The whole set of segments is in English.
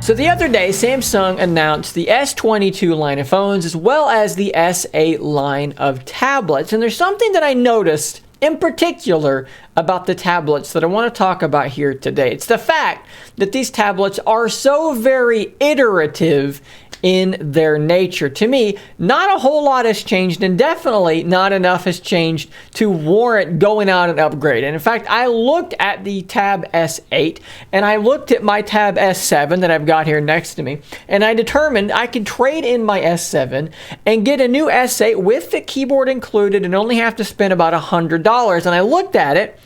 So the other day, Samsung announced the S22 line of phones as well as the S8 line of tablets. And there's something that I noticed in particular about the tablets that I want to talk about here today. It's the fact that these tablets are so very iterative in their nature. To me, not a whole lot has changed, and definitely not enough has changed to warrant going out and upgrade. And in fact, I looked at the Tab S8 and I looked at my Tab S7 that I've got here next to me, and I determined I could trade in my S7 and get a new S8 with the keyboard included and only have to spend about $100. And I looked at it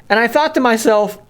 and I thought to myself,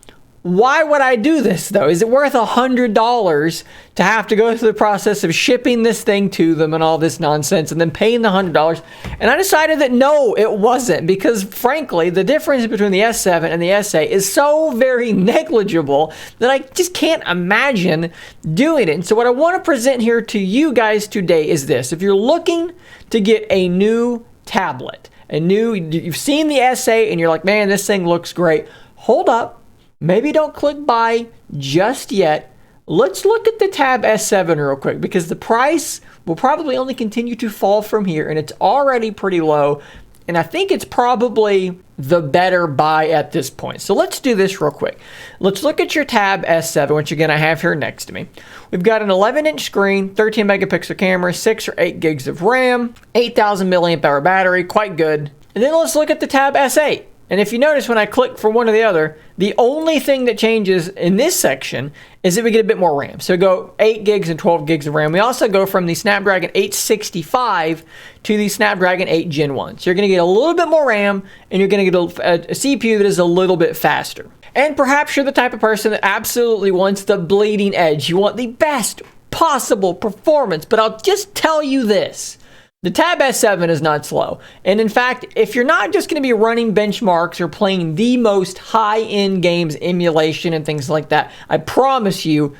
why would I do this though? Is it worth $100 to have to go through the process of shipping this thing to them and all this nonsense and then paying the $100? And I decided that no, it wasn't, because frankly, the difference between the S7 and the S8 is so very negligible that I just can't imagine doing it. And so what I want to present here to you guys today is this. If you're looking to get a new tablet, you've seen the S8 and you're like, man, this thing looks great. Hold up. Maybe don't click buy just yet. Let's look at the Tab S7 real quick, because the price will probably only continue to fall from here, and it's already pretty low, and I think it's probably the better buy at this point. So let's do this real quick. Let's look at your Tab S7, which again I have here next to me. We've got an 11-inch screen, 13 megapixel camera, 6 or 8 gigs of RAM, 8,000 milliamp hour battery, quite good. And then let's look at the Tab S8. And if you notice, when I click for one or the other, the only thing that changes in this section is that we get a bit more RAM. So we go 8 gigs and 12 gigs of RAM. We also go from the Snapdragon 865 to the Snapdragon 8 Gen 1. So you're going to get a little bit more RAM, and you're going to get a CPU that is a little bit faster. And perhaps you're the type of person that absolutely wants the bleeding edge. You want the best possible performance. But I'll just tell you this. The Tab S7 is not slow. And in fact, if you're not just going to be running benchmarks or playing the most high-end games, emulation and things like that, I promise you,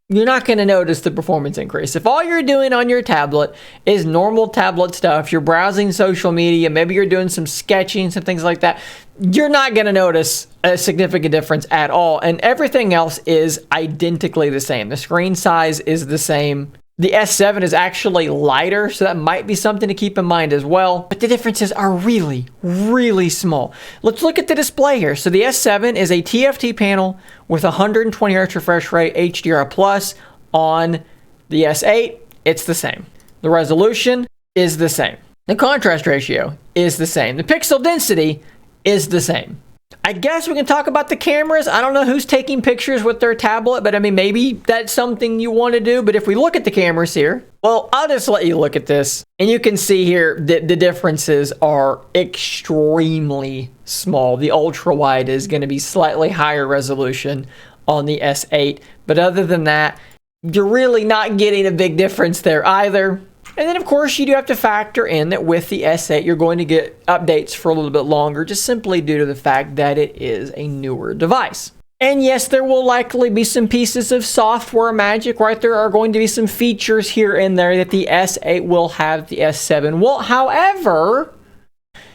you're not going to notice the performance increase. If all you're doing on your tablet is normal tablet stuff, you're browsing social media, maybe you're doing some sketching, some things like that, you're not going to notice a significant difference at all. And everything else is identically the same. The screen size is the same. The S7 is actually lighter, so that might be something to keep in mind as well. But the differences are really, really small. Let's look at the display here. So the S7 is a TFT panel with 120 Hz refresh rate, HDR plus. On the S8, it's the same. The resolution is the same. The contrast ratio is the same. The pixel density is the same. I guess we can talk about the cameras. I don't know who's taking pictures with their tablet, but I mean, maybe that's something you want to do. But if we look at the cameras here, well, I'll just let you look at this. And you can see here that the differences are extremely small. The ultra wide is going to be slightly higher resolution on the S8. But other than that, you're really not getting a big difference there either. And then, of course, you do have to factor in that with the S8, you're going to get updates for a little bit longer, just simply due to the fact that it is a newer device. And yes, there will likely be some pieces of software magic, right? There are going to be some features here and there that the S8 will have the S7 will. However,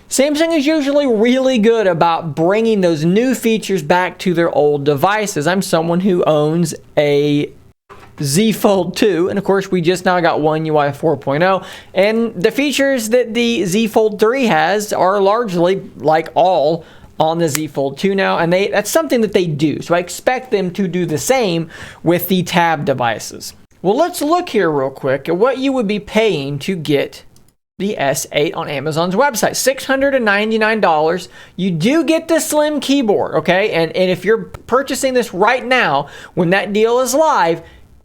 Samsung is usually really good about bringing those new features back to their old devices. I'm someone who owns a Z Fold 2, and of course we just now got One UI 4.0, and the features that the Z Fold 3 has are largely like all on the Z Fold 2 now, and that's something that they do, so I expect them to do the same with the Tab devices. Well, let's look here real quick at what you would be paying to get the S8 on Amazon's website. $699. You do get the slim keyboard, okay? And if you're purchasing this right now, when that deal is live,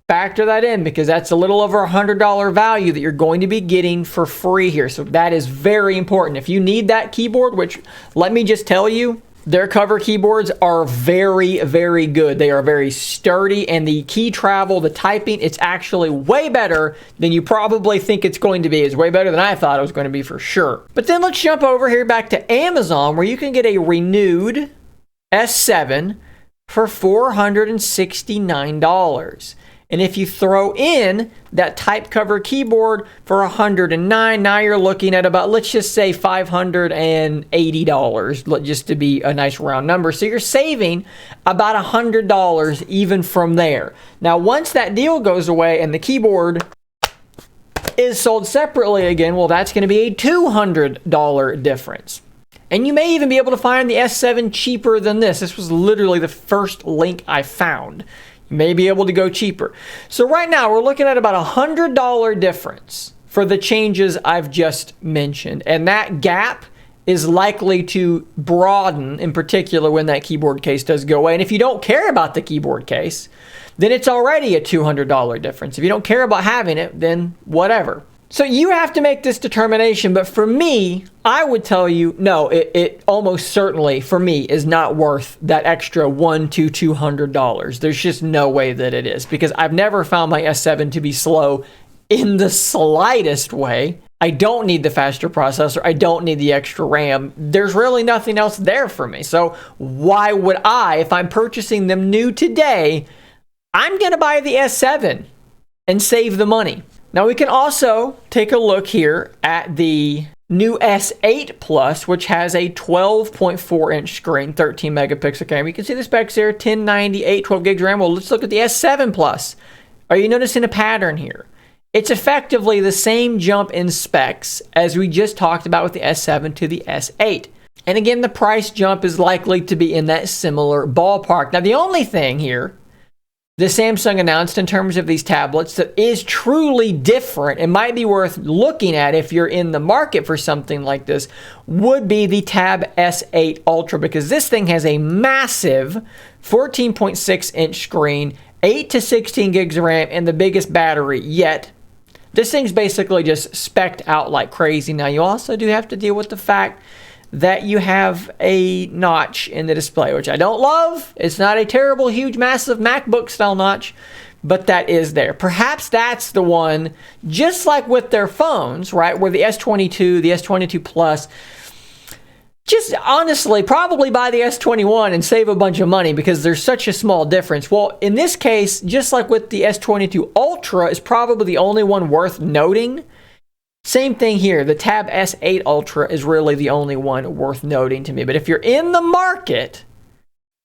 factor that in, because that's a little over $100 value that you're going to be getting for free here. So that is very important. If you need that keyboard, which let me just tell you, their cover keyboards are very, very good. They are very sturdy, and the key travel, the typing, it's actually way better than you probably think it's going to be. It's way better than I thought it was going to be for sure. But then let's jump over here back to Amazon, where you can get a renewed S7 for $469. And if you throw in that type cover keyboard for $109, now you're looking at about, let's just say $580, just to be a nice round number. So you're saving about $100 even from there. Now, once that deal goes away and the keyboard is sold separately again, well, that's going to be a $200 difference. And you may even be able to find the S7 cheaper than this. This was literally the first link I found. You may be able to go cheaper. So right now we're looking at about $100 difference for the changes I've just mentioned. And that gap is likely to broaden, in particular when that keyboard case does go away. And if you don't care about the keyboard case, then it's already a $200 difference. If you don't care about having it, then whatever. So you have to make this determination, but for me, I would tell you, no, it almost certainly, for me, is not worth that extra $100 to $200. There's just no way that it is, because I've never found my S7 to be slow in the slightest way. I don't need the faster processor. I don't need the extra RAM. There's really nothing else there for me. So why would I, if I'm purchasing them new today, I'm going to buy the S7 and save the money. Now we can also take a look here at the new S8 Plus, which has a 12.4 inch screen, 13 megapixel camera. You can see the specs here, 1098, 12 gigs RAM. Well, let's look at the S7 Plus. Are you noticing a pattern here? It's effectively the same jump in specs as we just talked about with the S7 to the S8. And again, the price jump is likely to be in that similar ballpark. Now, the only thing here the Samsung announced in terms of these tablets that is truly different and might be worth looking at if you're in the market for something like this would be the Tab S8 Ultra, because this thing has a massive 14.6 inch screen, 8 to 16 gigs of RAM, and the biggest battery yet. This thing's basically just spec'd out like crazy. Now, you also do have to deal with the fact that you have a notch in the display, which I don't love. It's not a terrible, huge, massive MacBook style notch, but that is there. Perhaps that's the one, just like with their phones, right, where the S22, the S22 Plus, just honestly, probably buy the S21 and save a bunch of money because there's such a small difference. Well, in this case, just like with the S22 Ultra, is probably the only one worth noting. Same thing here. The Tab S8 Ultra is really the only one worth noting to me. But if you're in the market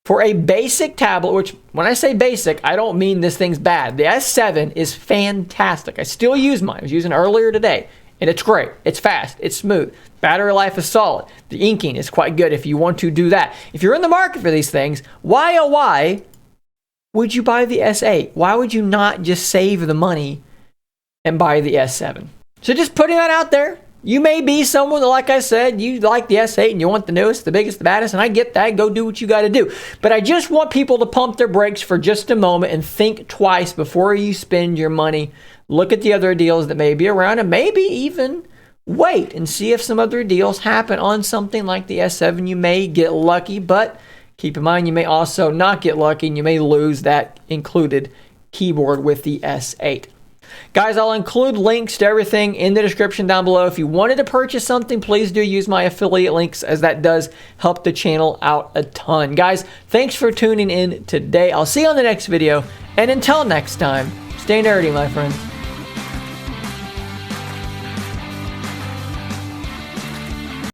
for a basic tablet, which when I say basic, I don't mean this thing's bad. The S7 is fantastic. I still use mine. I was using it earlier today, and it's great. It's fast. It's smooth. Battery life is solid. The inking is quite good if you want to do that. If you're in the market for these things, why, oh why, would you buy the S8? Why would you not just save the money and buy the S7? So just putting that out there. You may be someone that, like I said, you like the S8 and you want the newest, the biggest, the baddest, and I get that. Go do what you got to do. But I just want people to pump their brakes for just a moment and think twice before you spend your money. Look at the other deals that may be around and maybe even wait and see if some other deals happen on something like the S7. You may get lucky, but keep in mind you may also not get lucky and you may lose that included keyboard with the S8. Guys, I'll include links to everything in the description down below. If you wanted to purchase something, please do use my affiliate links, as that does help the channel out a ton. Guys, thanks for tuning in today. I'll see you on the next video. And until next time, stay nerdy, my friends.